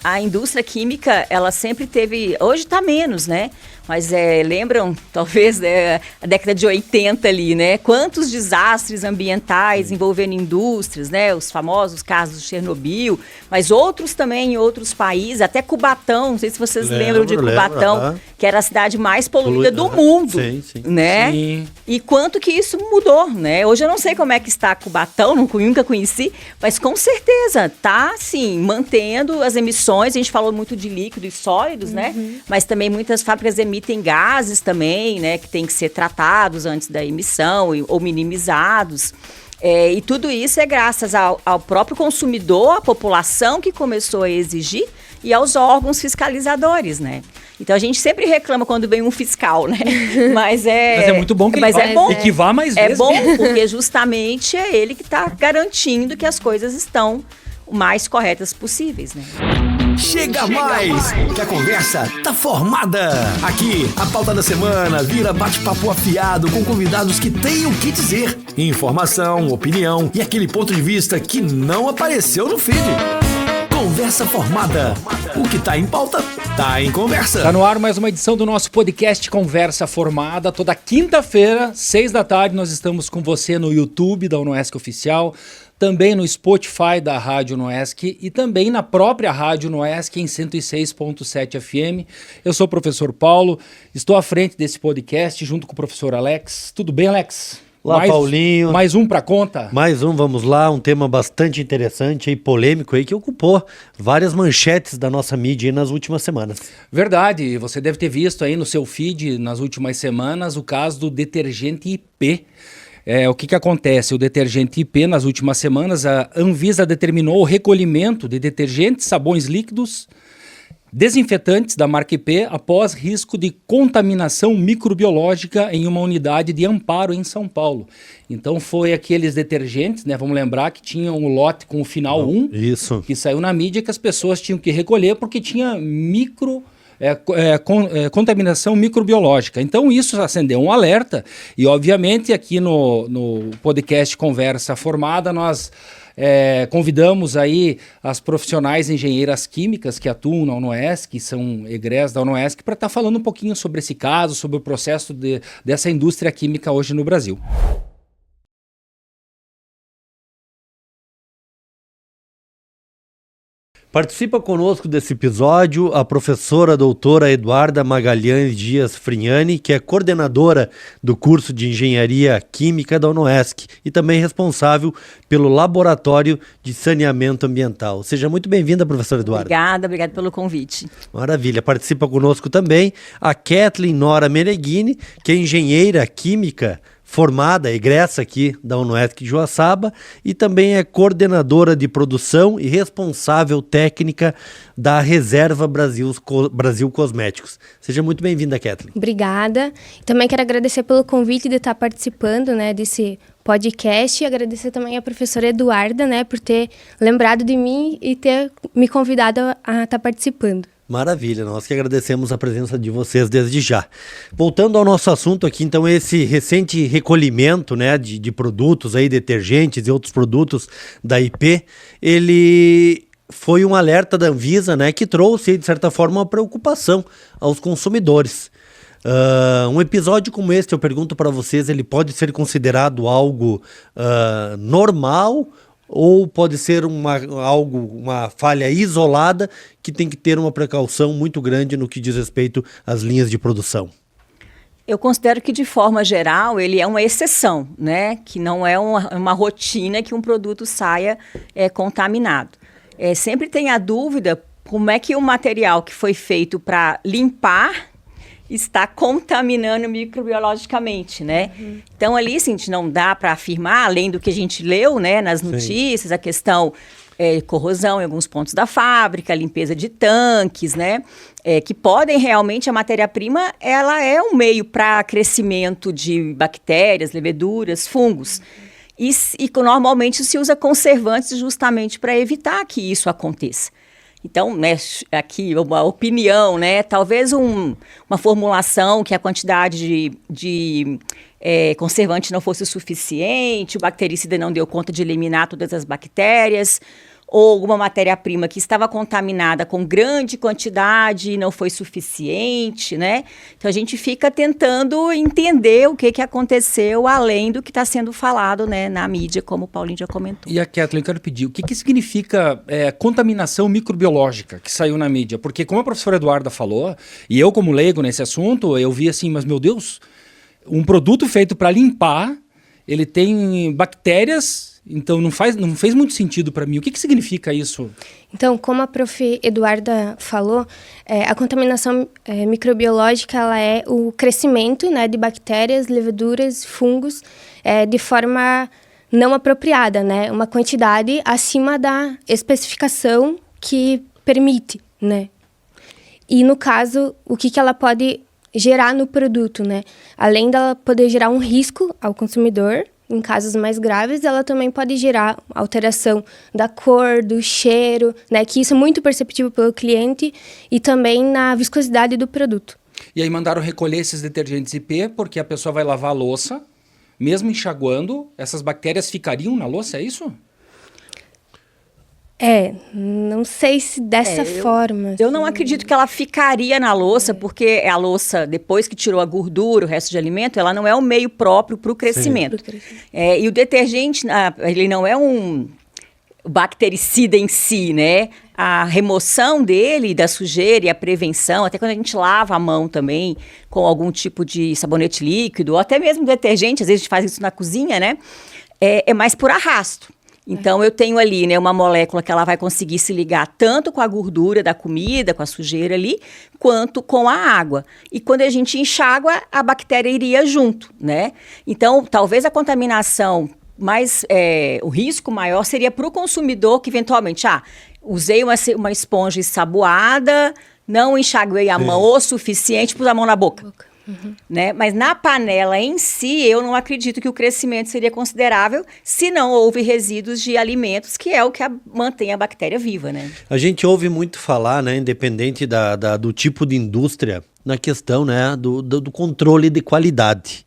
a indústria química, ela sempre teve, hoje está menos, né? Mas lembram, talvez, a década de 80 ali, né? Quantos desastres ambientais envolvendo indústrias, né? Os famosos casos de Chernobyl, mas outros também em outros países, até Cubatão, não sei se vocês lembram de Cubatão, que era a cidade mais poluída do mundo, né? Sim. E quanto que isso mudou, né? Hoje eu não sei como é que está Cubatão, nunca conheci, mas com certeza está, sim, mantendo as emissões. A gente falou muito de líquidos e sólidos, né? Mas também muitas fábricas emitem gases também, né? Que tem que ser tratados antes da emissão ou minimizados. E tudo isso é graças ao próprio consumidor, à população que começou a exigir e aos órgãos fiscalizadores, né? Então a gente sempre reclama quando vem um fiscal, né? Mas é muito bom que ele vá, e que vá mais vezes. É bom porque justamente é ele que está garantindo que as coisas estão o mais corretas possíveis, né? Chega mais, que a conversa tá formada. Aqui, a pauta da semana vira bate-papo afiado com convidados que têm o que dizer. Informação, opinião e aquele ponto de vista que não apareceu no feed. Conversa formada. O que tá em pauta, tá em conversa. Tá no ar mais uma edição do nosso podcast Conversa Formada. Toda quinta-feira, 6h, nós estamos com você no YouTube da UnoESC Oficial, também no Spotify da Rádio UnoESC e também na própria Rádio UnoESC em 106.7 FM. Eu sou o professor Paulo, estou à frente desse podcast junto com o professor Alex. Tudo bem, Alex? Olá, Paulinho. Mais um para conta? Mais um, vamos lá. Um tema bastante interessante e polêmico aí que ocupou várias manchetes da nossa mídia aí nas últimas semanas. Verdade. Você deve ter visto aí no seu feed nas últimas semanas o caso do detergente IP. O que acontece? O detergente IP, nas últimas semanas, a Anvisa determinou o recolhimento de detergentes, sabões líquidos, desinfetantes da marca IP após risco de contaminação microbiológica em uma unidade de Amparo em São Paulo. Então foi aqueles detergentes, né? Vamos lembrar que tinham um lote com o final 1, isso, que saiu na mídia que as pessoas tinham que recolher porque tinha contaminação microbiológica. Então isso acendeu um alerta e obviamente aqui no podcast Conversa Formada nós convidamos aí as profissionais engenheiras químicas que atuam na UnoESC, que são egressas da UnoESC, para estar falando um pouquinho sobre esse caso, sobre o processo dessa indústria química hoje no Brasil. Participa conosco desse episódio a professora doutora Eduarda Magalhães Dias Frignani, que é coordenadora do curso de Engenharia Química da UnoESC e também responsável pelo Laboratório de Saneamento Ambiental. Seja muito bem-vinda, professora Eduarda. Obrigada pelo convite. Maravilha. Participa conosco também a Kathleen Nora Meneghini, que é engenheira química formada, egressa aqui da UnoESC de Joaçaba e também é coordenadora de produção e responsável técnica da Reserva Brasil Cosméticos. Seja muito bem-vinda, Kathleen. Obrigada. Também quero agradecer pelo convite de estar participando, né, desse podcast e agradecer também à professora Eduarda, né, por ter lembrado de mim e ter me convidado a estar participando. Maravilha, nós que agradecemos a presença de vocês desde já. Voltando ao nosso assunto aqui, então, esse recente recolhimento, né, de produtos aí, detergentes e outros produtos da IP, ele foi um alerta da Anvisa, né, que trouxe, de certa forma, uma preocupação aos consumidores. Um episódio como este, eu pergunto para vocês, ele pode ser considerado algo normal ou pode ser uma falha isolada que tem que ter uma precaução muito grande no que diz respeito às linhas de produção? Eu considero que, de forma geral, ele é uma exceção, né? Que não é uma rotina que um produto saia contaminado. Sempre tem a dúvida como é que o material que foi feito para limpar está contaminando microbiologicamente, né? Então, ali, assim, a gente não dá para afirmar, além do que a gente leu, né, nas notícias, sim, a questão corrosão em alguns pontos da fábrica, limpeza de tanques, né? Que podem realmente, a matéria-prima, ela é um meio para crescimento de bactérias, leveduras, fungos. E normalmente se usa conservantes justamente para evitar que isso aconteça. Então, né, aqui uma opinião, né, talvez uma formulação que a quantidade de conservante não fosse suficiente, o bactericida não deu conta de eliminar todas as bactérias, ou alguma matéria-prima que estava contaminada com grande quantidade e não foi suficiente, né? Então a gente fica tentando entender o que aconteceu além do que está sendo falado, né, na mídia, como o Paulinho já comentou. E a Kathleen, eu quero pedir, o que significa contaminação microbiológica que saiu na mídia? Porque como a professora Eduarda falou, e eu como leigo nesse assunto, eu vi assim, mas meu Deus, um produto feito para limpar, ele tem bactérias. Então não fez muito sentido para mim. O que significa isso? Então, como a prof. Eduarda falou, a contaminação microbiológica ela é o crescimento, né, de bactérias, levaduras, fungos de forma não apropriada, né, uma quantidade acima da especificação que permite, né. E no caso, o que ela pode gerar no produto, né? Além dela poder gerar um risco ao consumidor, em casos mais graves, ela também pode gerar alteração da cor, do cheiro, né? Que isso é muito perceptível pelo cliente e também na viscosidade do produto. E aí mandaram recolher esses detergentes IP porque a pessoa vai lavar a louça, mesmo enxaguando, essas bactérias ficariam na louça, é isso? Não sei se dessa forma. Eu não acredito que ela ficaria na louça, porque a louça, depois que tirou a gordura, o resto de alimento, ela não é um meio próprio para o crescimento. E o detergente, ele não é um bactericida em si, né? A remoção dele, da sujeira e a prevenção, até quando a gente lava a mão também com algum tipo de sabonete líquido, ou até mesmo detergente, às vezes a gente faz isso na cozinha, né? É mais por arrasto. Então, eu tenho ali, né, uma molécula que ela vai conseguir se ligar tanto com a gordura da comida, com a sujeira ali, quanto com a água. E quando a gente enxágua, a bactéria iria junto, né? Então, talvez a contaminação o risco maior seria para o consumidor que, eventualmente, usei uma esponja ensaboada, não enxaguei a mão o suficiente, pus a mão na boca. Né? Mas na panela em si, eu não acredito que o crescimento seria considerável se não houve resíduos de alimentos, que é o que mantém a bactéria viva, né? A gente ouve muito falar, né, independente do tipo de indústria, na questão, né, do controle de qualidade.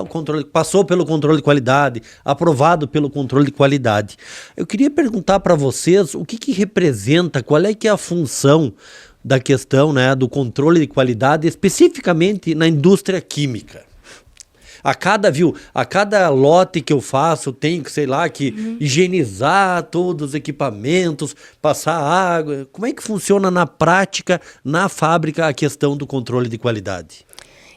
O controle passou pelo controle de qualidade, aprovado pelo controle de qualidade. Eu queria perguntar para vocês o que representa, qual é que é a função da questão, né, do controle de qualidade, especificamente na indústria química. A cada lote que eu faço, eu tenho que, higienizar todos os equipamentos, passar água. Como é que funciona na prática, na fábrica, a questão do controle de qualidade?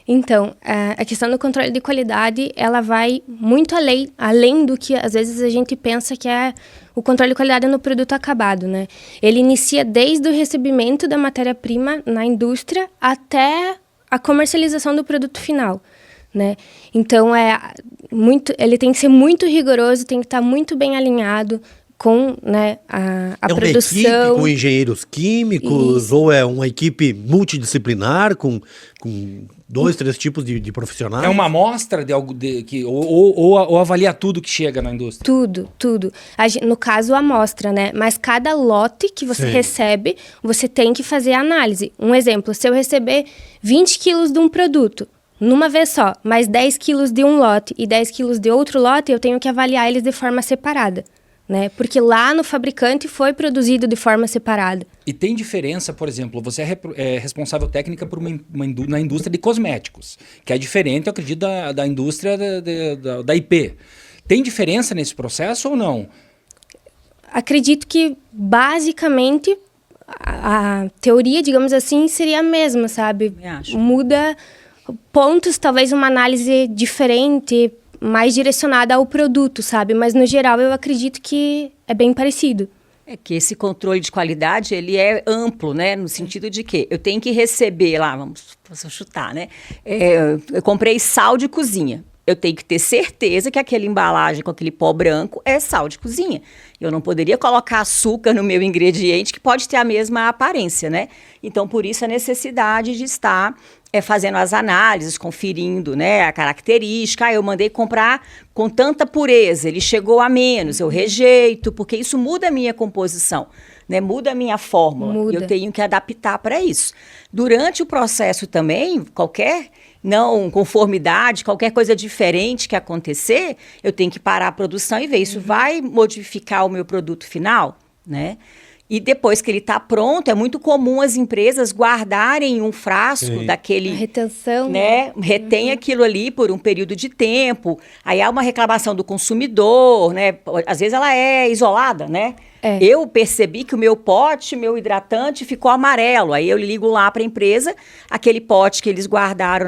Então, a questão do controle de qualidade, ela vai muito além do que, às vezes, a gente pensa que é o controle de qualidade no produto acabado, né? Ele inicia desde o recebimento da matéria-prima na indústria até a comercialização do produto final, né? Então, ele tem que ser muito rigoroso, tem que estar muito bem alinhado com, né, a produção. É uma equipe com engenheiros químicos? Isso. Ou é uma equipe multidisciplinar com 2, 3 tipos de profissionais? É uma amostra ou avalia tudo que chega na indústria? Tudo. No caso, a amostra, né? Mas cada lote que você recebe, você tem que fazer a análise. Um exemplo, se eu receber 20 quilos de um produto, numa vez só, mais 10 quilos de um lote e 10 quilos de outro lote, eu tenho que avaliar eles de forma separada. Né? Porque lá no fabricante foi produzido de forma separada. E tem diferença, por exemplo, você é responsável técnica por na indústria de cosméticos, que é diferente, eu acredito, da indústria da IP. Tem diferença nesse processo ou não? Acredito que, basicamente, a teoria, digamos assim, seria a mesma, sabe? Muda pontos, talvez uma análise diferente, mais direcionada ao produto, sabe? Mas, no geral, eu acredito que é bem parecido. É que esse controle de qualidade, ele é amplo, né? No sentido de que eu tenho que receber lá, vamos chutar, né? Eu comprei sal de cozinha. Eu tenho que ter certeza que aquela embalagem com aquele pó branco é sal de cozinha. Eu não poderia colocar açúcar no meu ingrediente que pode ter a mesma aparência, né? Então, por isso, a necessidade de estar fazendo as análises, conferindo, né, a característica. Eu mandei comprar com tanta pureza, ele chegou a menos, eu rejeito, porque isso muda a minha composição, né, muda a minha fórmula. Eu tenho que adaptar para isso. Durante o processo também, qualquer não conformidade, qualquer coisa diferente que acontecer, eu tenho que parar a produção e ver, isso vai modificar o meu produto final? né? E depois que ele está pronto, é muito comum as empresas guardarem um frasco daquele... A retenção. Né? Retém aquilo ali por um período de tempo. Aí há uma reclamação do consumidor, né? Às vezes ela é isolada, né? Eu percebi que o meu pote, meu hidratante ficou amarelo. Aí eu ligo lá para a empresa, aquele pote que eles guardaram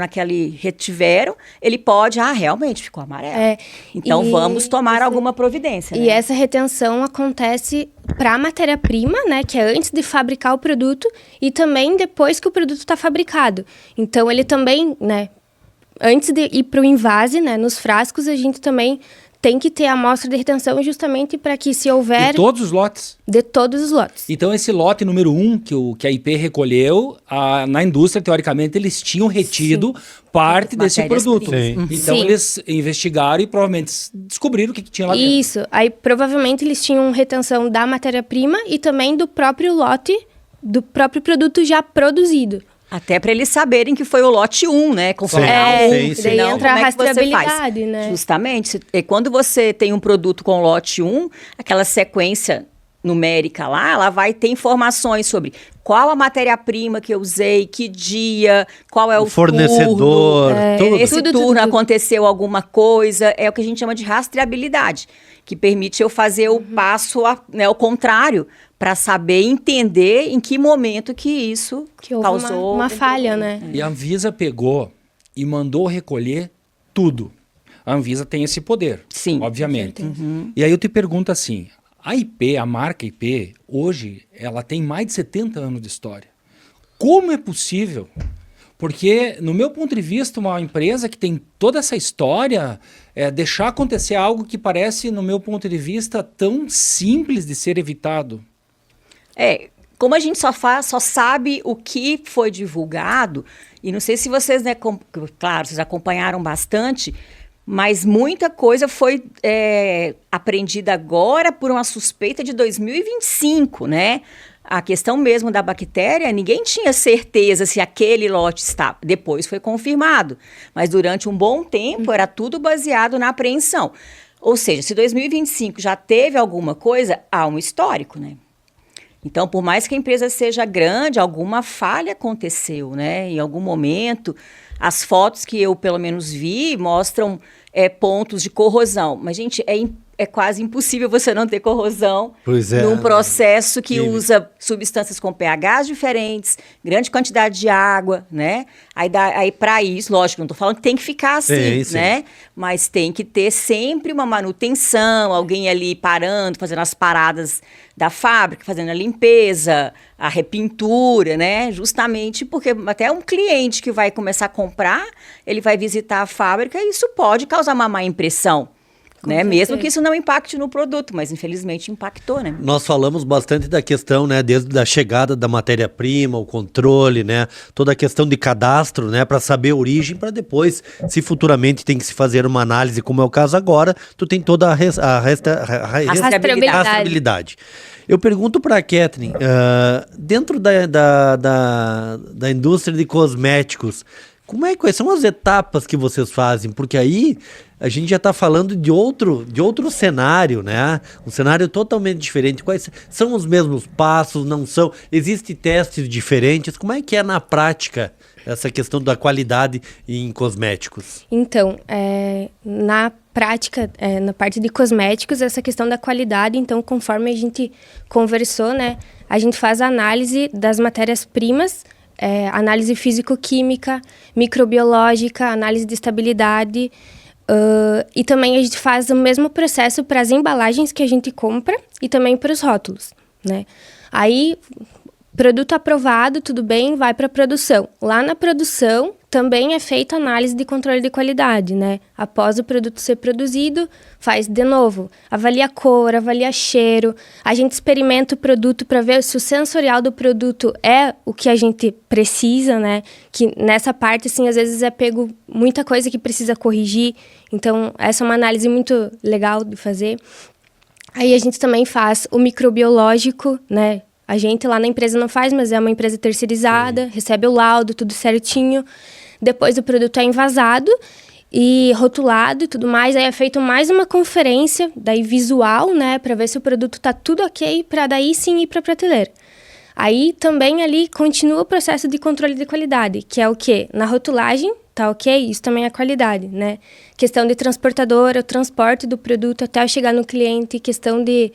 retiveram, ele pode, realmente ficou amarelo. Então vamos tomar alguma providência. E essa retenção acontece para a matéria-prima, né, que é antes de fabricar o produto e também depois que o produto está fabricado. Então ele também, né, antes de ir para o invase, né, nos frascos a gente também tem que ter a amostra de retenção justamente para que, se houver... De todos os lotes? De todos os lotes. Então, esse lote número 1 que a IP recolheu, na indústria, teoricamente, eles tinham retido parte desse produto. Então, eles investigaram e provavelmente descobriram o que tinha lá dentro. Isso. Aí, provavelmente, eles tinham retenção da matéria-prima e também do próprio lote, do próprio produto já produzido. Até para eles saberem que foi o lote 1, né? Conforme daí entra a rastreabilidade, né? Justamente. E quando você tem um produto com lote 1, aquela sequência numérica lá, ela vai ter informações sobre qual a matéria-prima que eu usei, que dia, qual é o fornecedor, turno. Nesse turno aconteceu alguma coisa. É o que a gente chama de rastreabilidade, que permite eu fazer o passo, ao contrário, para saber entender em que momento que isso causou uma falha, né? E a Anvisa pegou e mandou recolher tudo. A Anvisa tem esse poder, obviamente. E aí eu te pergunto assim, a IP, a marca IP, hoje, ela tem mais de 70 anos de história. Como é possível? Porque, no meu ponto de vista, uma empresa que tem toda essa história, deixar acontecer algo que parece, no meu ponto de vista, tão simples de ser evitado. Como a gente só sabe o que foi divulgado, e não sei se vocês, né, claro, vocês acompanharam bastante, mas muita coisa foi aprendida agora por uma suspeita de 2025, né? A questão mesmo da bactéria, ninguém tinha certeza se aquele lote estava. Depois foi confirmado, mas durante um bom tempo era tudo baseado na apreensão. Ou seja, se 2025 já teve alguma coisa, há um histórico, né? Então, por mais que a empresa seja grande, alguma falha aconteceu, né? Em algum momento, as fotos que eu, pelo menos, vi mostram pontos de corrosão. Mas, gente, é quase impossível você não ter corrosão num processo que usa substâncias com pHs diferentes, grande quantidade de água, né? Aí para isso, lógico, não estou falando que tem que ficar assim, né? Mas tem que ter sempre uma manutenção, alguém ali parando, fazendo as paradas da fábrica, fazendo a limpeza, a repintura, né? Justamente porque até um cliente que vai começar a comprar, ele vai visitar a fábrica e isso pode causar uma má impressão. Né? Mesmo que isso não impacte no produto, mas infelizmente impactou, né? Nós falamos bastante da questão, né, desde a chegada da matéria-prima, o controle, né, toda a questão de cadastro, né, para saber a origem, para depois, se futuramente tem que se fazer uma análise, como é o caso agora, tu tem toda a rastreabilidade. Eu pergunto para a Catherine, dentro da indústria de cosméticos, quais são as etapas que vocês fazem? Porque aí a gente já está falando de outro cenário, né? Um cenário totalmente diferente. Quais são os mesmos passos? Não são? Existem testes diferentes? Como é que é na prática essa questão da qualidade em cosméticos? Então, na prática, na parte de cosméticos, essa questão da qualidade, então, conforme a gente conversou, né? A gente faz a análise das matérias-primas, análise físico-química, microbiológica, análise de estabilidade, e também a gente faz o mesmo processo para as embalagens que a gente compra e também para os rótulos, né? Aí, produto aprovado, tudo bem, vai para a produção. Lá na produção também é feita análise de controle de qualidade, né? Após o produto ser produzido, faz de novo. Avalia a cor, avalia cheiro. A gente experimenta o produto para ver se o sensorial do produto é o que a gente precisa, né? Que nessa parte, assim, às vezes é pego muita coisa que precisa corrigir. Então, essa é uma análise muito legal de fazer. Aí a gente também faz o microbiológico, né? A gente lá na empresa não faz, mas é uma empresa terceirizada, recebe o laudo, tudo certinho. Depois o produto é envasado e rotulado e tudo mais. Aí é feito mais uma conferência, daí visual, né, para ver se o produto tá tudo ok, para daí sim ir para prateleira. Aí também ali continua o processo de controle de qualidade, que é o quê? Na rotulagem, tá ok? Isso também é qualidade, né? Questão de transportadora, o transporte do produto até chegar no cliente, questão de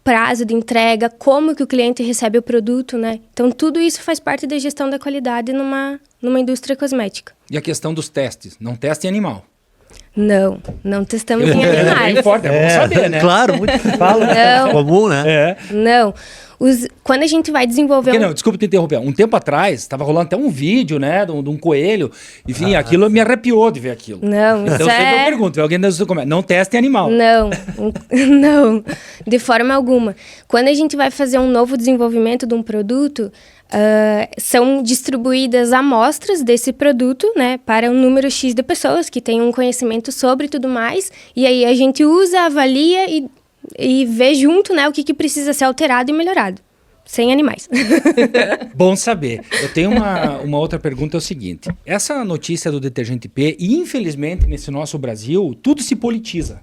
prazo de entrega, como que o cliente recebe o produto, né? Então, tudo isso faz parte da gestão da qualidade numa indústria cosmética. E a questão dos testes? Não teste em animal. Não testamos em animais. É importante, é bom saber, né? Claro, muito fala, comum, né? Não. Quando a gente vai desenvolver... Desculpa te interromper. Um tempo atrás, estava rolando até um vídeo, né, de um coelho. Enfim, aquilo me arrepiou de ver aquilo. Não, então, sempre eu pergunto, alguém não teste animal. Não, de forma alguma. Quando a gente vai fazer um novo desenvolvimento de um produto, são distribuídas amostras desse produto, né, para um número X de pessoas que têm um conhecimento sobre tudo mais. E aí a gente usa, avalia e vê junto, né, o que precisa ser alterado e melhorado. Sem animais. Bom saber. Eu tenho uma outra pergunta, é o seguinte. Essa notícia do detergente P, infelizmente, nesse nosso Brasil, tudo se politiza.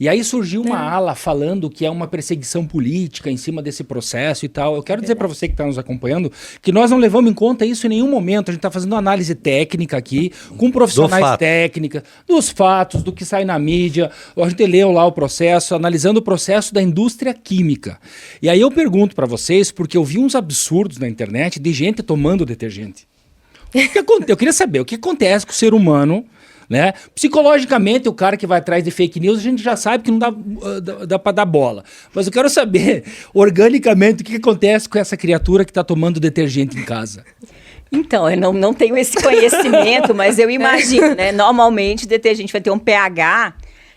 E aí surgiu uma ala falando que é uma perseguição política em cima desse processo e tal. Eu quero dizer para você que está nos acompanhando que nós não levamos em conta isso em nenhum momento. A gente está fazendo análise técnica aqui, com profissionais técnicos, dos fatos, do que sai na mídia. A gente leu lá o processo, analisando o processo da indústria química. E aí eu pergunto para vocês, porque eu vi uns absurdos na internet de gente tomando detergente. Eu queria saber o que acontece com o ser humano, né? Psicologicamente, o cara que vai atrás de fake news, a gente já sabe que não dá para dar bola. Mas eu quero saber, organicamente, o que acontece com essa criatura que está tomando detergente em casa. Então, eu não tenho esse conhecimento, mas eu imagino, né? Normalmente, o detergente vai ter um pH,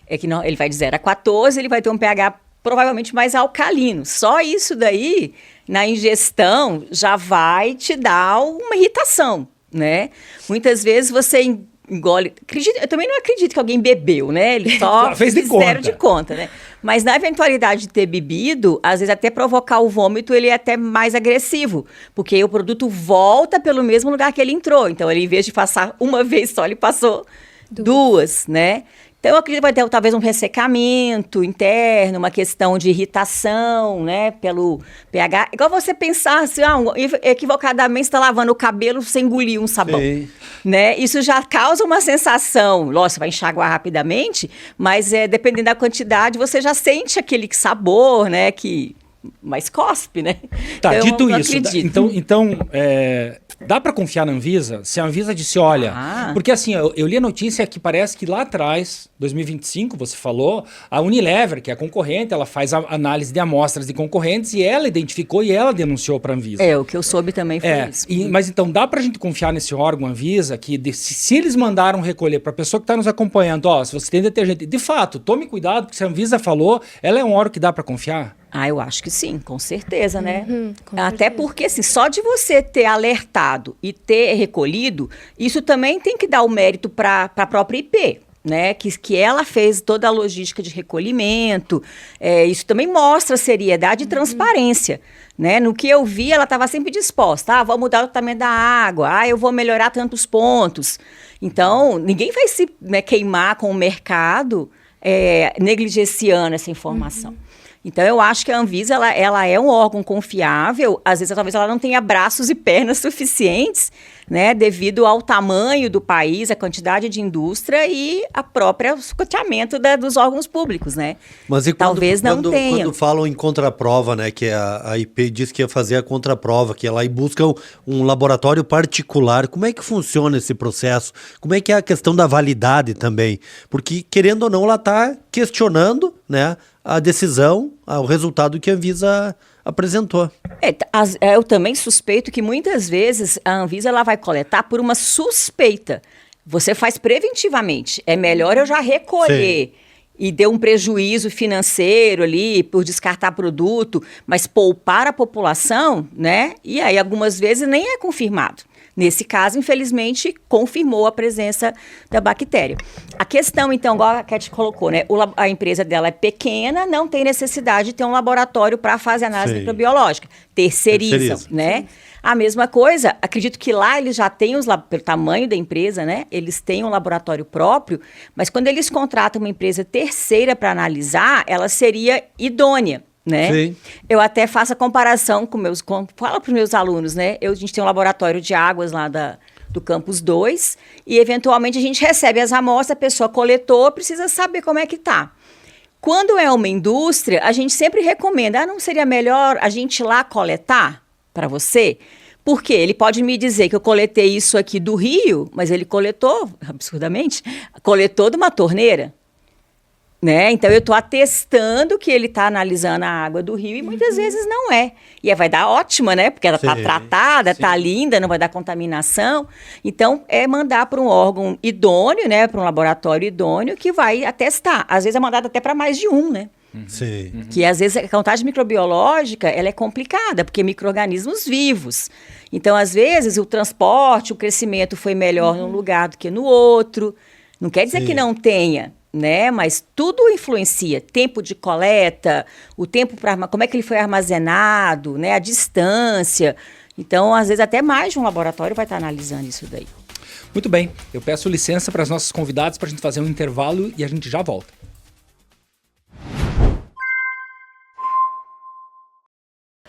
ele vai de 0 a 14, ele vai ter um pH provavelmente mais alcalino. Só isso daí, na ingestão, já vai te dar uma irritação, né? Muitas vezes você engole... eu também não acredito que alguém bebeu, né? Ele só fez de conta, né? Mas na eventualidade de ter bebido, às vezes até provocar o vômito, ele é até mais agressivo, porque o produto volta pelo mesmo lugar que ele entrou. Então, ele, em vez de passar uma vez só, ele passou duas, né? Então, eu acredito que vai ter talvez um ressecamento interno, uma questão de irritação, né, pelo pH. Igual você pensar assim, equivocadamente você está lavando o cabelo sem engolir um sabão. Sim. Né? Isso já causa uma sensação, lógico, você vai enxaguar rapidamente, mas dependendo da quantidade, você já sente aquele sabor, né, mas cospe, né? Tá, então, dito isso, então dá para confiar na Anvisa? Se a Anvisa disse, olha... Porque assim, eu li a notícia que parece que lá atrás, 2025, você falou, a Unilever, que é a concorrente, ela faz a análise de amostras de concorrentes e ela identificou e ela denunciou para a Anvisa. O que eu soube também foi isso. Mas então, dá pra gente confiar nesse órgão Anvisa, que se eles mandaram recolher para a pessoa que está nos acompanhando, se você tem detergente, de fato, tome cuidado, porque se a Anvisa falou, ela é um órgão que dá para confiar? Eu acho que sim, com certeza, né? Até porque, assim, só de você ter alertado e ter recolhido, isso também tem que dar o mérito para a própria IP, né? Que ela fez toda a logística de recolhimento. Isso também mostra seriedade e transparência, né? No que eu vi, ela estava sempre disposta. Vou mudar o tratamento da água. Eu vou melhorar tantos pontos. Então, ninguém vai se queimar com o mercado negligenciando essa informação. Então, eu acho que a Anvisa, ela é um órgão confiável. Às vezes, talvez ela não tenha braços e pernas suficientes, né? Devido ao tamanho do país, a quantidade de indústria e a própria escoteamento dos órgãos públicos, né? Mas e talvez não tenha. Quando falam em contraprova, né? Que a IP diz que ia fazer a contraprova, que ela busca um laboratório particular. Como é que funciona esse processo? Como é que é a questão da validade também? Porque, querendo ou não, ela está questionando, né? A decisão, o resultado que a Anvisa apresentou. Eu também suspeito que muitas vezes a Anvisa ela vai coletar por uma suspeita. Você faz preventivamente. É melhor eu já recolher. Sim. E deu um prejuízo financeiro ali por descartar produto, mas poupar a população, né? E aí algumas vezes nem é confirmado. Nesse caso, infelizmente, confirmou a presença da bactéria. A questão, então, igual a Cat colocou, né? A empresa dela é pequena, não tem necessidade de ter um laboratório para fazer análise microbiológica. Terceirizam, né? A mesma coisa, acredito que lá eles já têm, pelo tamanho da empresa, né? Eles têm um laboratório próprio, mas quando eles contratam uma empresa terceira para analisar, ela seria idônea, né? Sim. Eu até faço a comparação falo para os meus alunos, né? A gente tem um laboratório de águas lá do Campus 2 e, eventualmente, a gente recebe as amostras, a pessoa coletou, precisa saber como é que está. Quando é uma indústria, a gente sempre recomenda, não seria melhor a gente ir lá coletar para você? Porque ele pode me dizer que eu coletei isso aqui do rio, mas ele coletou, absurdamente, coletou de uma torneira. Né? Então, eu estou atestando que ele está analisando a água do rio e muitas vezes não é. E vai dar ótima, né? Porque ela está tratada, está linda, não vai dar contaminação. Então, é mandar para um órgão idôneo, né? Para um laboratório idôneo que vai atestar. Às vezes é mandado até para mais de um, né? Sim. Que às vezes a contagem microbiológica ela é complicada, porque micro-organismos vivos. Então, às vezes, o transporte, o crescimento foi melhor num lugar do que no outro. Não quer dizer que não tenha, né? Mas tudo influencia. Tempo de coleta, o tempo para como é que ele foi armazenado, né? A distância. Então, às vezes, até mais de um laboratório vai estar analisando isso daí. Muito bem, eu peço licença para os nossos convidados para a gente fazer um intervalo e a gente já volta.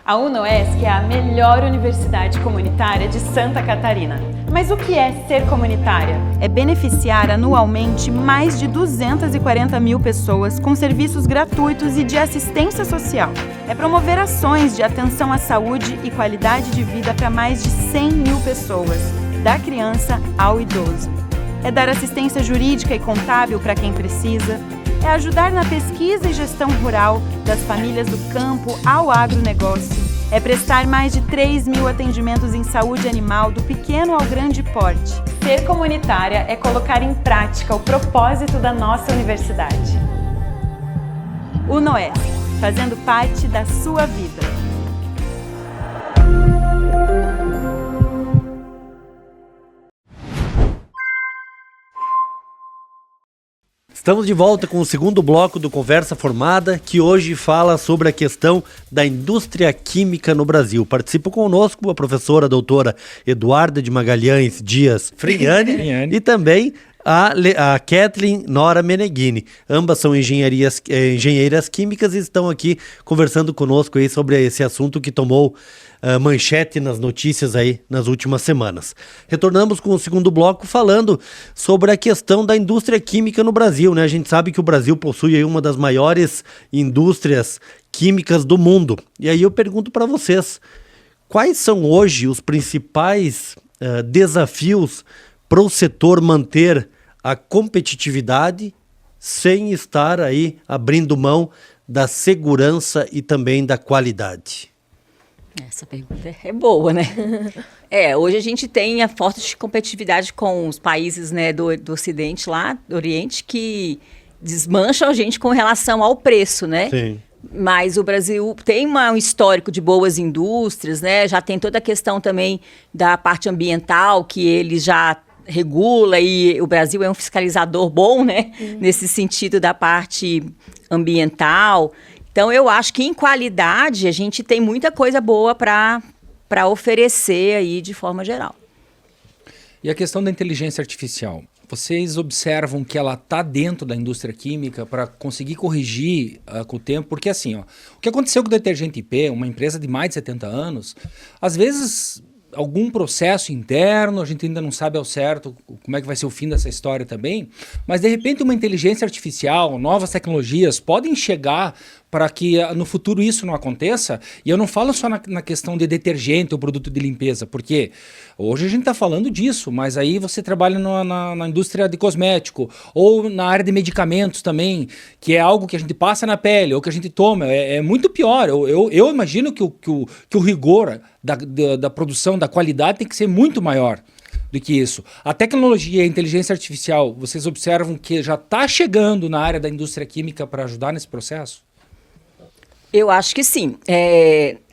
A UNOESC é a melhor universidade comunitária de Santa Catarina. Mas o que é ser comunitária? É beneficiar anualmente mais de 240 mil pessoas com serviços gratuitos e de assistência social. É promover ações de atenção à saúde e qualidade de vida para mais de 100 mil pessoas, da criança ao idoso. É dar assistência jurídica e contábil para quem precisa. É ajudar na pesquisa e gestão rural, das famílias do campo ao agronegócio. É prestar mais de 3 mil atendimentos em saúde animal, do pequeno ao grande porte. Ser comunitária é colocar em prática o propósito da nossa universidade. UNOESC, fazendo parte da sua vida. Estamos de volta com o segundo bloco do Conversa Formada, que hoje fala sobre a questão da indústria química no Brasil. Participa conosco a professora doutora Eduarda de Magalhães Dias Frignani e também a Kathleen Nora Meneghini. Ambas são engenheiras químicas e estão aqui conversando conosco aí sobre esse assunto que tomou manchete nas notícias aí nas últimas semanas. Retornamos com o segundo bloco falando sobre a questão da indústria química no Brasil, né? A gente sabe que o Brasil possui aí uma das maiores indústrias químicas do mundo. E aí eu pergunto para vocês, quais são hoje os principais desafios para o setor manter a competitividade sem estar aí abrindo mão da segurança e também da qualidade? Essa pergunta é boa, né? Hoje a gente tem a forte competitividade com os países, né, do Ocidente lá, do Oriente, que desmancham a gente com relação ao preço, né? Sim. Mas o Brasil tem um histórico de boas indústrias, né? Já tem toda a questão também da parte ambiental, que ele já regula, e o Brasil é um fiscalizador bom, né? Nesse sentido da parte ambiental. Então, eu acho que em qualidade a gente tem muita coisa boa para oferecer aí de forma geral. E a questão da inteligência artificial? Vocês observam que ela está dentro da indústria química para conseguir corrigir com o tempo? Porque assim, o que aconteceu com o Detergente IP, uma empresa de mais de 70 anos, às vezes algum processo interno, a gente ainda não sabe ao certo como é que vai ser o fim dessa história também, mas de repente uma inteligência artificial, novas tecnologias podem chegar para que no futuro isso não aconteça. E eu não falo só na questão de detergente ou produto de limpeza, porque hoje a gente está falando disso, mas aí você trabalha na indústria de cosmético ou na área de medicamentos também, que é algo que a gente passa na pele ou que a gente toma. É muito pior. Eu imagino que o rigor da produção, da qualidade tem que ser muito maior do que isso. A tecnologia e a inteligência artificial, vocês observam que já está chegando na área da indústria química para ajudar nesse processo? Eu acho que sim.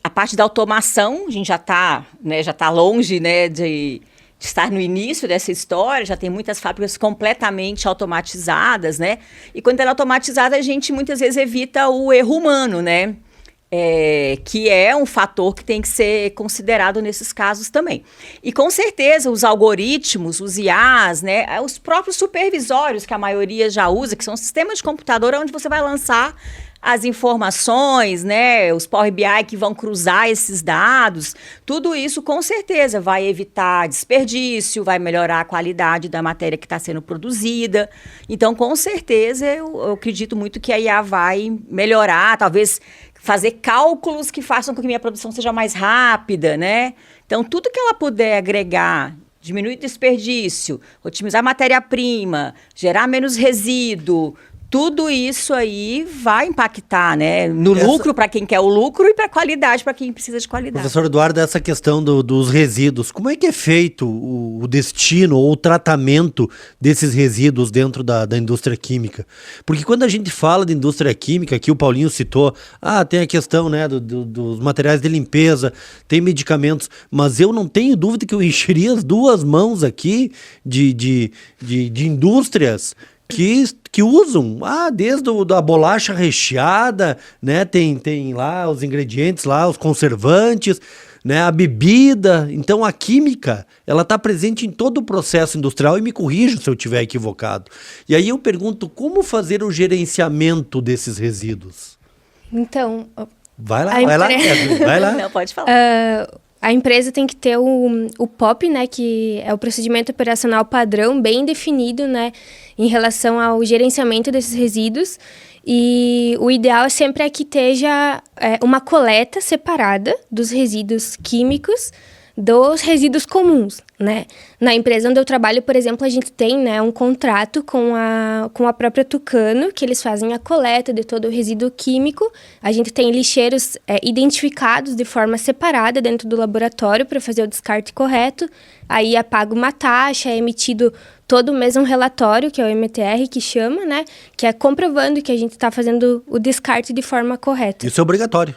A parte da automação, a gente já está longe, né, de estar no início dessa história, já tem muitas fábricas completamente automatizadas, né? E quando ela é automatizada, a gente muitas vezes evita o erro humano, né? que é um fator que tem que ser considerado nesses casos também. E com certeza os algoritmos, os IAs, né, os próprios supervisórios que a maioria já usa, que são sistemas de computador onde você vai lançar as informações, né, os Power BI que vão cruzar esses dados, tudo isso com certeza vai evitar desperdício, vai melhorar a qualidade da matéria que está sendo produzida. Então, com certeza, eu acredito muito que a IA vai melhorar, talvez fazer cálculos que façam com que minha produção seja mais rápida, né? Então, tudo que ela puder agregar, diminuir desperdício, otimizar matéria-prima, gerar menos resíduo, tudo isso aí vai impactar, né? No lucro para quem quer o lucro e para a qualidade para quem precisa de qualidade. Professor Eduardo, essa questão dos resíduos, como é que é feito o destino ou o tratamento desses resíduos dentro da indústria química? Porque quando a gente fala de indústria química, aqui o Paulinho citou, tem a questão, né, dos materiais de limpeza, tem medicamentos, mas eu não tenho dúvida que eu encheria as duas mãos aqui de indústrias que usam, desde a bolacha recheada, né, tem lá os ingredientes, lá os conservantes, né, a bebida. Então a química, ela está presente em todo o processo industrial, e me corrija se eu estiver equivocado. E aí eu pergunto, como fazer o gerenciamento desses resíduos? Então... Vai lá, vai lá. Não, pode falar. A empresa tem que ter o POP, né, que é o procedimento operacional padrão, bem definido, né, em relação ao gerenciamento desses resíduos. E o ideal sempre é que esteja uma coleta separada dos resíduos químicos dos resíduos comuns, né? Na empresa onde eu trabalho, por exemplo, a gente tem, né, um contrato com a própria Tucano, que eles fazem a coleta de todo o resíduo químico. A gente tem lixeiros identificados de forma separada dentro do laboratório para fazer o descarte correto. Aí é pago uma taxa, é emitido todo mês um relatório, que é o MTR, que chama, né? Que é comprovando que a gente está fazendo o descarte de forma correta. Isso é obrigatório.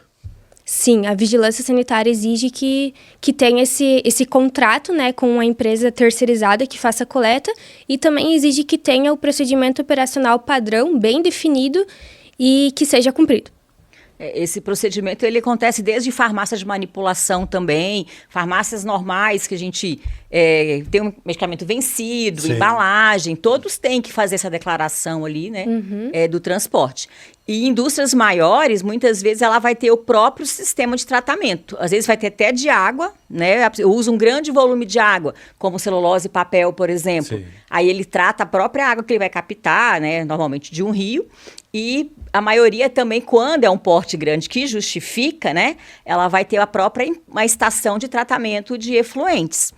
Sim, a vigilância sanitária exige que tenha esse contrato, né, com uma empresa terceirizada que faça a coleta, e também exige que tenha o procedimento operacional padrão bem definido e que seja cumprido. Esse procedimento ele acontece desde farmácias de manipulação também, farmácias normais que a gente tem um medicamento vencido, sim, embalagem, todos têm que fazer essa declaração ali, né, do transporte. E indústrias maiores, muitas vezes, ela vai ter o próprio sistema de tratamento. Às vezes vai ter até de água, né? Usa um grande volume de água, como celulose e papel, por exemplo. Sim. Aí ele trata a própria água que ele vai captar, né? Normalmente de um rio. E a maioria também, quando é um porte grande que justifica, né? Ela vai ter uma estação de tratamento de efluentes.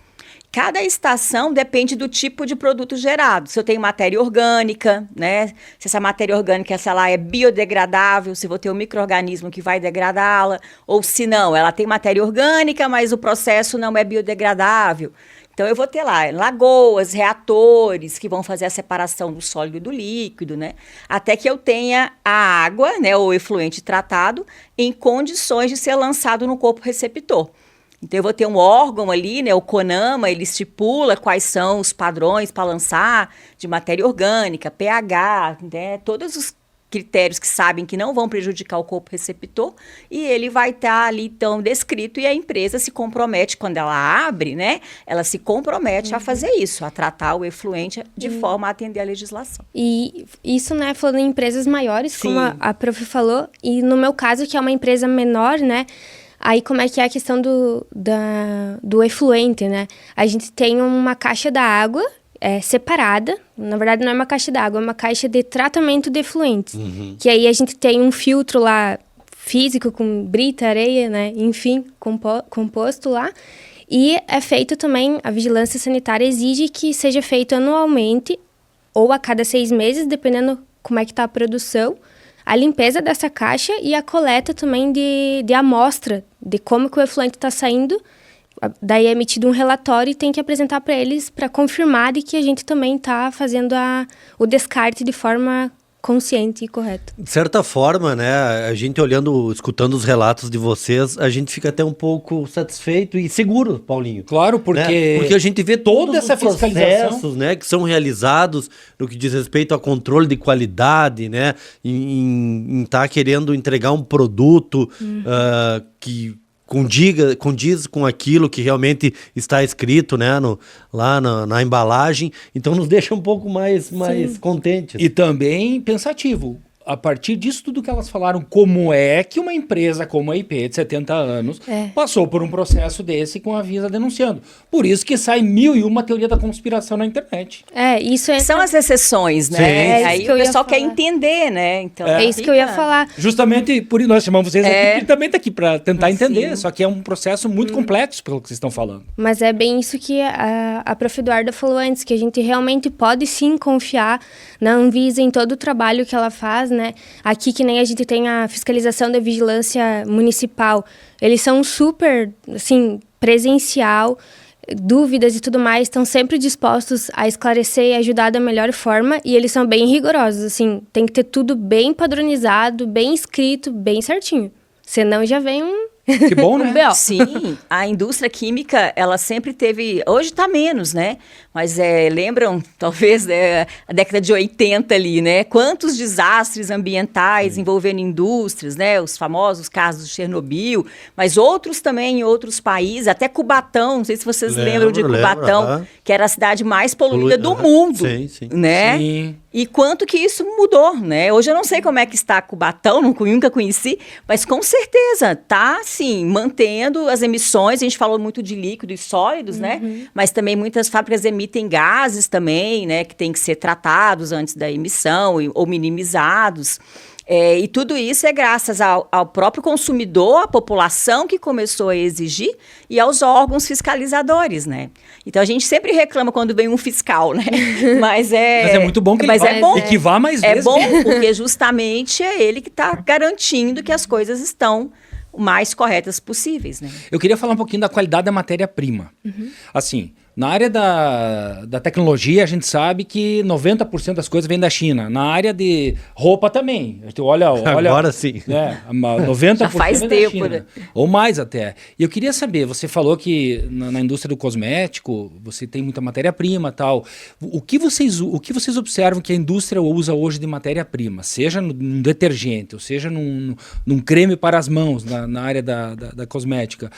Cada estação depende do tipo de produto gerado. Se eu tenho matéria orgânica, né? Se essa matéria orgânica, se ela é biodegradável, se vou ter um micro-organismo que vai degradá-la, ou se não, ela tem matéria orgânica, mas o processo não é biodegradável. Então, eu vou ter lá lagoas, reatores, que vão fazer a separação do sólido e do líquido, né? Até que eu tenha a água, né, ou efluente tratado, em condições de ser lançado no corpo receptor. Então, eu vou ter um órgão ali, né, o CONAMA, ele estipula quais são os padrões para lançar de matéria orgânica, pH, né, todos os critérios que sabem que não vão prejudicar o corpo receptor, e ele vai estar ali, então, descrito, e a empresa se compromete, quando ela abre, né, ela se compromete a fazer isso, a tratar o efluente de forma a atender a legislação. E isso, né, falando em empresas maiores, sim, como a prof falou, e no meu caso, que é uma empresa menor, né, aí, como é que é a questão do efluente, né? A gente tem uma caixa da água separada. Na verdade, não é uma caixa d'água, é uma caixa de tratamento de efluentes. Que aí a gente tem um filtro lá físico com brita, areia, né? Enfim, composto lá. E é feito também, a vigilância sanitária exige que seja feito anualmente ou a cada 6 meses, dependendo como é que está a produção, a limpeza dessa caixa e a coleta também de amostra, de como que o efluente está saindo. Daí é emitido um relatório e tem que apresentar para eles para confirmar de que a gente também está fazendo o descarte de forma consciente e correto. De certa forma, né, a gente olhando, escutando os relatos de vocês, a gente fica até um pouco satisfeito e seguro, Paulinho. Claro, porque, Né? Porque a gente vê toda todos essa os fiscalização, processos, né, que são realizados no que diz respeito ao controle de qualidade, né, em estar querendo entregar um produto que condiz com aquilo que realmente está escrito, né, lá na embalagem. Então nos deixa um pouco mais contentes. e também pensativo. A partir disso tudo que elas falaram, como é que uma empresa como a IP de 70 anos passou por um processo desse com a Anvisa denunciando. Por isso que sai 1001 teoria da conspiração na internet. Isso é... São as exceções, né? Sim. Aí isso que eu o ia pessoal quer falar. entender, né? Então, É isso que eu ia falar. Justamente por isso nós chamamos vocês aqui, porque também está aqui para tentar entender. Sim. Só que é um processo muito complexo pelo que vocês estão falando. Mas é bem isso que a prof. Eduarda falou antes, que a gente realmente pode sim confiar na Anvisa em todo o trabalho que ela faz, né? Aqui que nem a gente tem a fiscalização da vigilância municipal, eles são super, assim, presencial, dúvidas e tudo mais, estão sempre dispostos a esclarecer e ajudar da melhor forma, e eles são bem rigorosos, assim, tem que ter tudo bem padronizado, bem escrito, bem certinho, senão já vem Que bom, né? B.O. Sim, a indústria química, ela sempre teve... Hoje está menos, né? Mas lembram, talvez, a década de 80 ali, né? Quantos desastres ambientais envolvendo indústrias, né? Os famosos casos de Chernobyl, mas outros também em outros países, até Cubatão, não sei se vocês lembram de Cubatão, que era a cidade mais poluída do mundo, Sim. né? Sim. E quanto que isso mudou, né? Hoje eu não sei como é que está Cubatão, nunca conheci, mas com certeza tá, sim, mantendo as emissões. A gente falou muito de líquidos e sólidos, né? Mas também muitas fábricas emitem gases também, né? Que tem que ser tratados antes da emissão ou minimizados. E tudo isso é graças ao próprio consumidor, à população que começou a exigir e aos órgãos fiscalizadores, né? Então a gente sempre reclama quando vem um fiscal, né? Mas é muito bom que ele é bom, e que vá mais é vezes. bom porque justamente é ele que está garantindo que as coisas estão o mais corretas possíveis, né? Eu queria falar um pouquinho da qualidade da matéria-prima. Assim, na área da tecnologia, a gente sabe que 90% das coisas vêm da China. Na área de roupa também. Olha, Agora sim. 90% Já faz vem tempo, da China. né? Ou mais até. E eu queria saber, você falou que na indústria do cosmético, você tem muita matéria-prima e tal. O que vocês observam que a indústria usa hoje de matéria-prima? Seja num detergente, ou seja num creme para as mãos, na área da cosmética.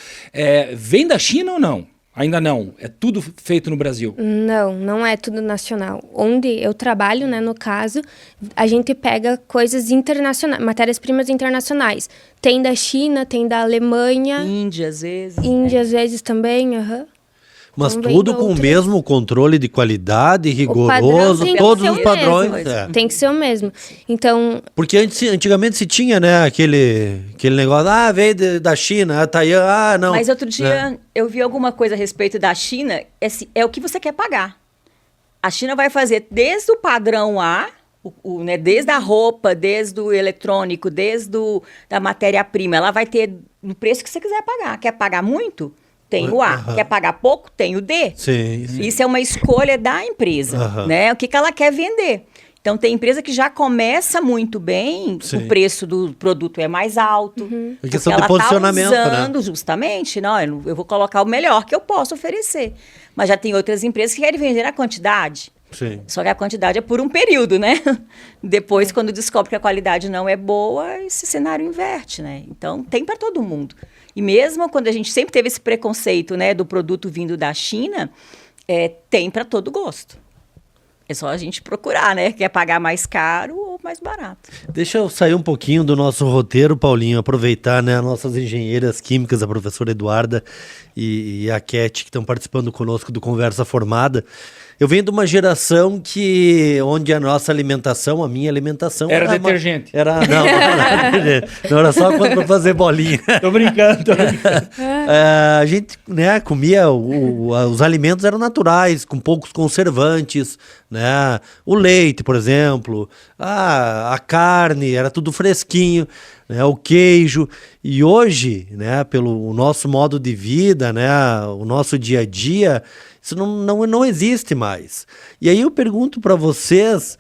Vem da China ou não? Ainda não. É tudo feito no Brasil. Não é tudo nacional. Onde eu trabalho, né, no caso, a gente pega coisas internacionais, matérias-primas internacionais. Tem da China, tem da Alemanha, Índia, às vezes. Índia às vezes também, Mas Então, tudo vem com o outras. mesmo controle de qualidade, O padrão rigoroso, tem que todos ser os o padrões. mesmo. Tem que ser o mesmo. Então, Porque antigamente se tinha, né, aquele negócio, veio da China, Taiwan, não. Mas outro dia eu vi alguma coisa a respeito da China, é o que você quer pagar. A China vai fazer desde o padrão A, né, desde a roupa, desde o eletrônico, da matéria-prima, ela vai ter no preço que você quiser pagar. Quer pagar muito? Tem o A. Quer pagar pouco? Tem o D. Sim. Isso é uma escolha da empresa, né? O que ela quer vender. Então, tem empresa que já começa muito bem, Sim. o preço do produto é mais alto. É questão de ela posicionamento, tá usando né? justamente, não, eu vou colocar o melhor que eu posso oferecer. Mas já tem outras empresas que querem vender a quantidade. Sim. Só que a quantidade é por um período, né? Depois, quando descobre que a qualidade não é boa, esse cenário inverte, né? Então, tem para todo mundo. E mesmo quando a gente sempre teve esse preconceito, né, do produto vindo da China, tem para todo gosto. É só a gente procurar, né? Quer pagar mais caro ou mais barato. Deixa eu sair um pouquinho do nosso roteiro, Paulinho, aproveitar, né, as nossas engenheiras químicas, a professora Eduarda e a Cat, que estão participando conosco do Conversa Formada. Eu venho de uma geração onde a nossa alimentação, a minha alimentação... Era detergente. Não era só quando para fazer bolinha. Tô brincando. A gente, né, comia, os alimentos eram naturais, com poucos conservantes, né? O leite, por exemplo, a carne, era tudo fresquinho, né? O queijo. E hoje, né, pelo nosso modo de vida, né, o nosso dia a dia, isso não existe mais. E aí eu pergunto para vocês,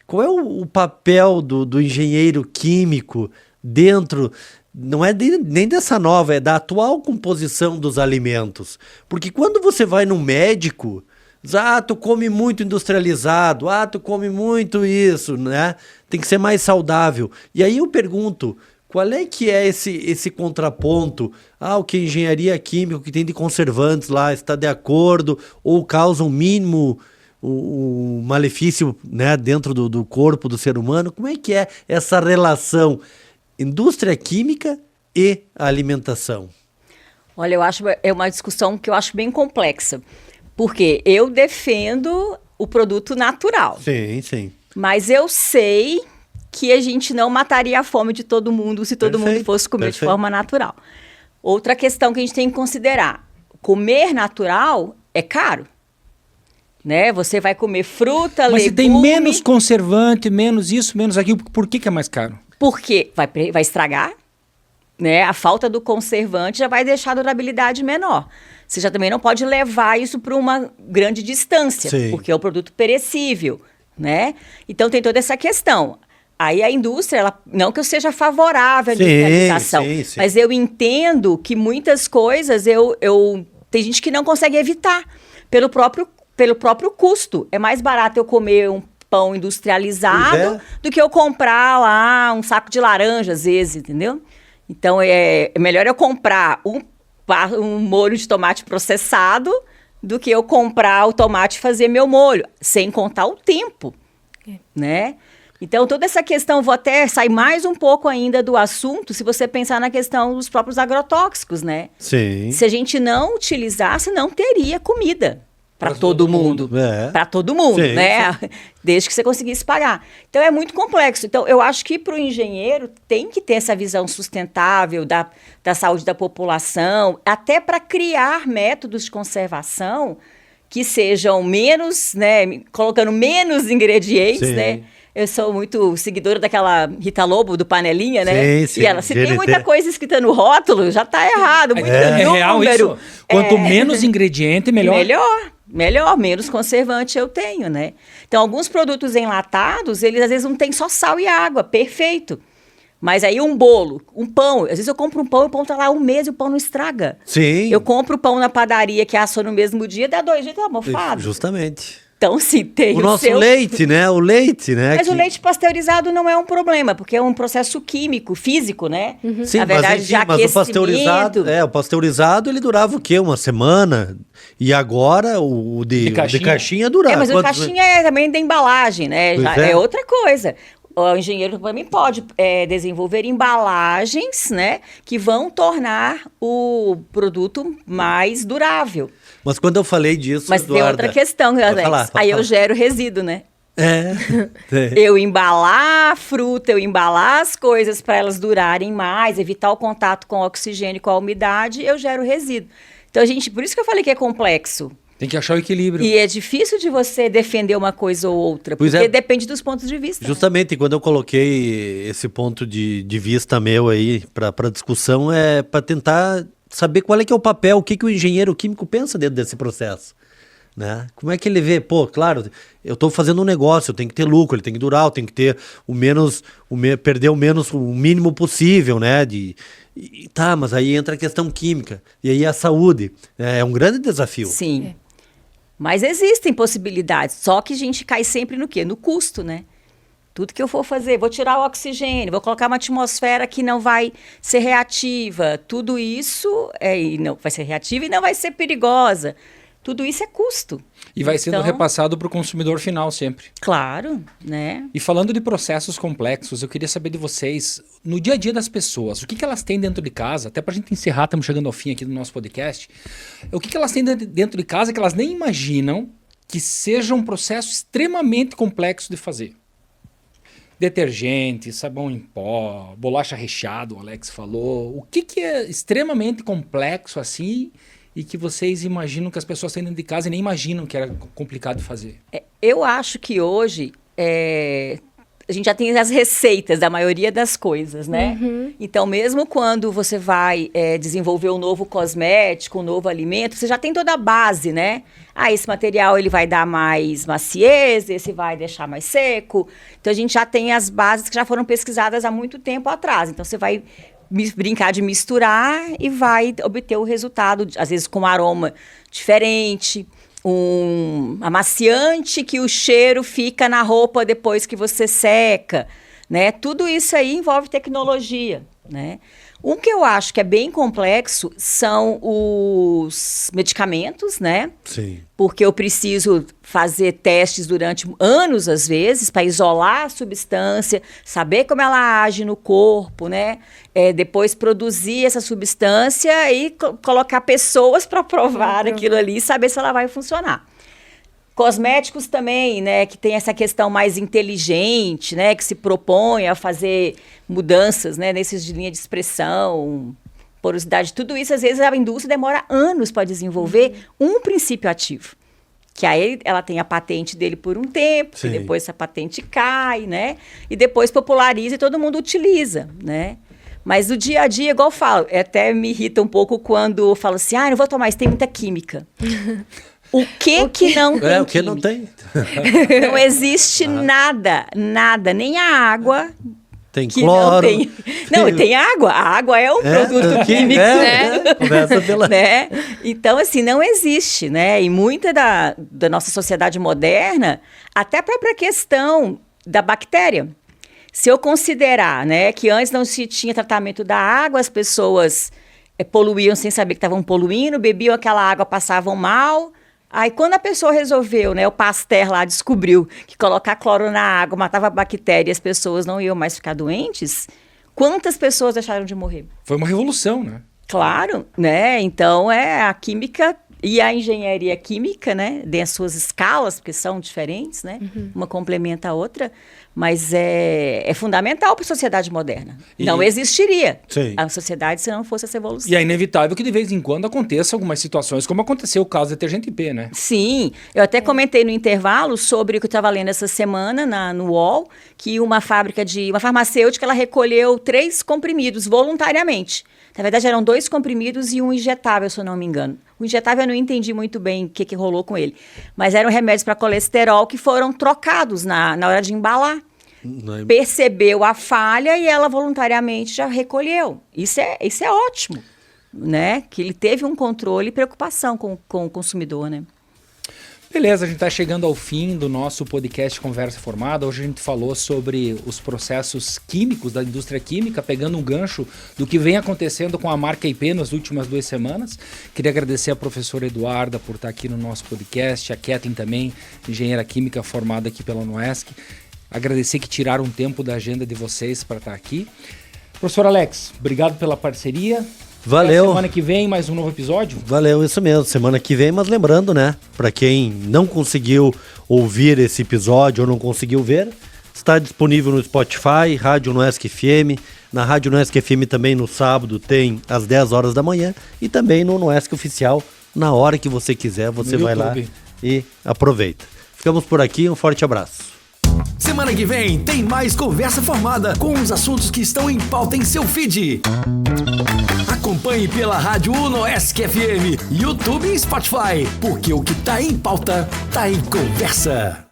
Qual é o papel do engenheiro químico dentro, não é nem dessa nova, é da atual composição dos alimentos? Porque quando você vai num médico, tu come muito industrializado, tu come muito isso, né? Tem que ser mais saudável. E aí eu pergunto, qual é que é esse contraponto? O que a engenharia química, o que tem de conservantes lá, está de acordo ou causa um mínimo o malefício, né, dentro do corpo do ser humano? Como é que é essa relação indústria química e alimentação? Olha, é uma discussão que eu acho bem complexa, porque eu defendo o produto natural. Sim, sim. Mas eu sei que a gente não mataria a fome de todo mundo se todo mundo fosse comer de forma natural. Outra questão que a gente tem que considerar, comer natural é caro. Né? Você vai comer fruta, Mas legume... se tem menos conservante, menos isso, menos aquilo, por que é mais caro? Porque vai estragar, né? A falta do conservante já vai deixar a durabilidade menor. Você já também não pode levar isso para uma grande distância, porque é um produto perecível, né? Então tem toda essa questão. Aí a indústria, não que eu seja favorável à industrialização, mas eu entendo que muitas coisas tem gente que não consegue evitar pelo próprio custo. É mais barato eu comer um pão industrializado do que eu comprar lá um saco de laranja, às vezes, entendeu? Então, é melhor eu comprar um molho de tomate processado do que eu comprar o tomate e fazer meu molho, sem contar o tempo, né? Então, toda essa questão, vou até sair mais um pouco ainda do assunto, se você pensar na questão dos próprios agrotóxicos, né? Sim. Se a gente não utilizasse, não teria comida. Para todo mundo. Para todo mundo, né? Desde que você conseguisse pagar. Então, é muito complexo. Então, eu acho que para o engenheiro tem que ter essa visão sustentável da saúde da população, até para criar métodos de conservação que sejam menos, né? Colocando menos ingredientes, né? Eu sou muito seguidora daquela Rita Lobo, do Panelinha, né? Sim, e ela, se tem muita coisa escrita no rótulo, já está errado. Muito real isso? Quanto menos ingrediente, melhor. Melhor, menos conservante eu tenho, né? Então, alguns produtos enlatados, eles às vezes não tem só sal e água, perfeito. Mas aí um bolo, um pão, às vezes eu compro um pão e o pão tá lá um mês e o pão não estraga. Sim. Eu compro o pão na padaria que assou no mesmo dia, dá 2 dias, tá mofado. Justamente. Então, se tem o nosso leite, né? O leite, né? Mas o leite pasteurizado não é um problema, porque é um processo químico, físico, né? Sim, na verdade, mas o pasteurizado, ele durava o quê? Uma semana? E agora o de caixinha durava. Mas o de caixinha é também da embalagem, né? É outra coisa. O engenheiro também pode desenvolver embalagens, né, que vão tornar o produto mais durável. Mas quando eu falei disso, mas Eduarda, tem outra questão, Alex. Aí eu gero resíduo, né? Eu embalar a fruta, eu embalar as coisas para elas durarem mais, evitar o contato com o oxigênio e com a umidade, eu gero resíduo. Então, por isso que eu falei que é complexo. Tem que achar o equilíbrio. E é difícil de você defender uma coisa ou outra, porque depende dos pontos de vista. Justamente, né? Quando eu coloquei esse ponto de vista meu aí para discussão, é para tentar saber qual é que é o papel, o que o engenheiro químico pensa dentro desse processo. Né? Como é que ele vê? Claro, eu estou fazendo um negócio, eu tenho que ter lucro, ele tem que durar, eu tenho que ter perder o mínimo possível, né? Mas aí entra a questão química, e aí a saúde. É um grande desafio. Sim. Mas existem possibilidades, só que a gente cai sempre no quê? No custo, né? Tudo que eu for fazer, vou tirar o oxigênio, vou colocar uma atmosfera que não vai ser reativa, tudo isso não vai ser reativa e não vai ser perigosa. Tudo isso é custo. E vai sendo repassado para o consumidor final sempre. Claro, né? E falando de processos complexos, eu queria saber de vocês, no dia a dia das pessoas, o que elas têm dentro de casa, até para a gente encerrar, estamos chegando ao fim aqui do nosso podcast, o que elas têm dentro de casa que elas nem imaginam que seja um processo extremamente complexo de fazer. Detergente, sabão em pó, bolacha recheada, o Alex falou. O que é extremamente complexo assim e que vocês imaginam que as pessoas têm dentro de casa e nem imaginam que era complicado de fazer? Eu acho que hoje a gente já tem as receitas da maioria das coisas, né? Então, mesmo quando você vai desenvolver um novo cosmético, um novo alimento, você já tem toda a base, né? Esse material ele vai dar mais maciez, esse vai deixar mais seco. Então, a gente já tem as bases que já foram pesquisadas há muito tempo atrás. Então, você vai brincar de misturar e vai obter o resultado, às vezes com um aroma diferente, um amaciante que o cheiro fica na roupa depois que você seca, né? Tudo isso aí envolve tecnologia, né? Um que eu acho que é bem complexo são os medicamentos, né? Sim. Porque eu preciso fazer testes durante anos, às vezes, para isolar a substância, saber como ela age no corpo, né? Depois produzir essa substância e colocar pessoas para provar aquilo ali e saber se ela vai funcionar. Cosméticos também, né, que tem essa questão mais inteligente, né, que se propõe a fazer mudanças, né, nesses de linha de expressão, porosidade, tudo isso, às vezes, a indústria demora anos para desenvolver um princípio ativo. Que aí ela tem a patente dele por um tempo, e depois essa patente cai, né, e depois populariza e todo mundo utiliza, né. Mas no dia a dia, igual eu falo, até me irrita um pouco quando eu falo assim, não vou tomar isso, tem muita química. O que não tem? O que não tem? Não existe nada, nem a água. Tem que cloro. Não, tem água. A água é um produto químico, né? Começa pela... né? Então, assim, não existe, né? E muita da nossa sociedade moderna, até a própria questão da bactéria. Se eu considerar, né, que antes não se tinha tratamento da água, as pessoas poluíam sem saber que estavam poluindo, bebiam aquela água, passavam mal. Aí, quando a pessoa resolveu, né, o Pasteur lá descobriu que colocar cloro na água matava bactéria e as pessoas não iam mais ficar doentes, quantas pessoas deixaram de morrer? Foi uma revolução, né? Claro, né? Então, a química e a engenharia química, né, tem as suas escalas, porque são diferentes, né? Uma complementa a outra, mas é fundamental para a sociedade moderna. Não existiria a sociedade se não fosse essa evolução. E é inevitável que de vez em quando aconteça algumas situações, como aconteceu o caso do detergente IP, né? Sim, eu até comentei no intervalo sobre o que eu estava lendo essa semana no UOL, que uma farmacêutica, ela recolheu 3 comprimidos voluntariamente. Na verdade, eram 2 comprimidos e um injetável, se eu não me engano. O injetável eu não entendi muito bem o que rolou com ele. Mas eram remédios para colesterol que foram trocados na hora de embalar. Percebeu a falha e ela voluntariamente já recolheu. Isso é ótimo, né? Que ele teve um controle e preocupação com o consumidor, né? Beleza, a gente está chegando ao fim do nosso podcast Conversa Formada. Hoje a gente falou sobre os processos químicos da indústria química, pegando um gancho do que vem acontecendo com a marca IP nas últimas 2 semanas. Queria agradecer a professora Eduarda por estar aqui no nosso podcast, a Kathleen também, engenheira química formada aqui pela UnoESC. Agradecer que tiraram um tempo da agenda de vocês para estar aqui. Professor Alex, obrigado pela parceria. Valeu. Semana que vem, mais um novo episódio? Valeu, isso mesmo. Semana que vem, mas lembrando, né? Para quem não conseguiu ouvir esse episódio ou não conseguiu ver, está disponível no Spotify, Rádio UnoESC FM. Na Rádio UnoESC FM também no sábado tem às 10 horas da manhã. E também no UnoESC Oficial, na hora que você quiser, você vai lá e aproveita. Ficamos por aqui, um forte abraço. Semana que vem tem mais Conversa Formada com os assuntos que estão em pauta em seu feed. Acompanhe pela Rádio UnoESC FM, YouTube e Spotify, porque o que tá em pauta tá em conversa.